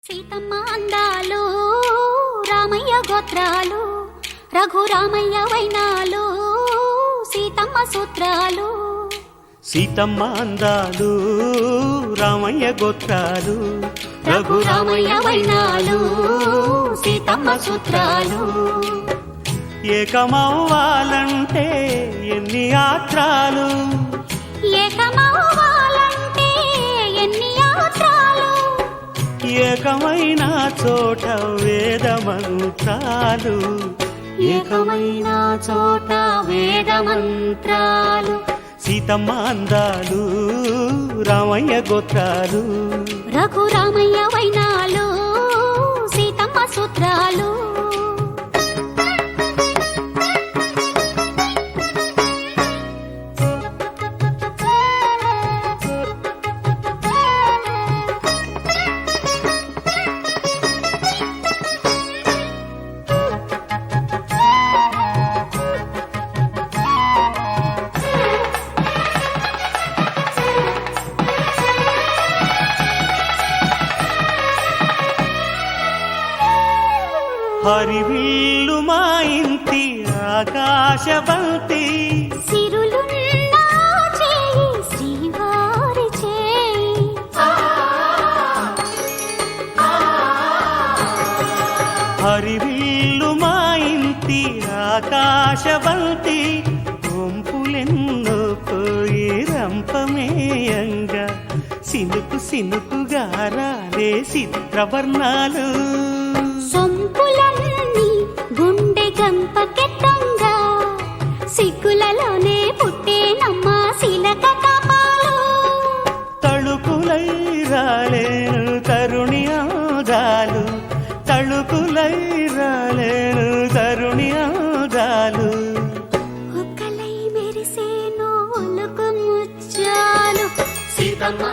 సీతమ్మ అందాలు రామయ్య గోత్రాలు రఘురామయ్య వైనాలు సీతమ్మ సూత్రాలు. సీతమ్మ అందాలు రామయ్య గోత్రాలు రఘురామయ్య వైనాలు సీతమ్మ సూత్రాలు. ఏకమవ్వాలంటే ఎన్ని యాత్రాలు, ఏకమవ్వాలంటే ఎన్ని యాత్రాలు, ఏకమైన చోట వేద మంత్రాలు, ఏకమైన చోట వేద మంత్రాలు. సీతమ్మ అందాలు రామయ్య గోత్రాలు రఘురామయ్య వైనాలు సీతమ్మ సూత్రాలు. హరివిల్లు మా ఇంటి ఆకాశబంతి, సిరులున్న చేయి శ్రీవారి చేయి, హరివిల్లు మా ఇంటి ఆకాశబంతి. వంపులెన్నో పోయి రంపమేయంగా సినుకు సినుకుగా రాలే చిత్రవర్ణాలు. సొంపులన్నీ గుండె గంపకెత్తంగా సిగ్గులలోనే పుట్టేనమ్మ శిలక తపాలు. తళుకులై రాలేను తరుణి ఆదాలు, తళుకులై రాలేను తరుణి ఆదాలు. ఒక్కలై మెరిసేను ఒలుకు ముచ్చాలు. సీతమ్మ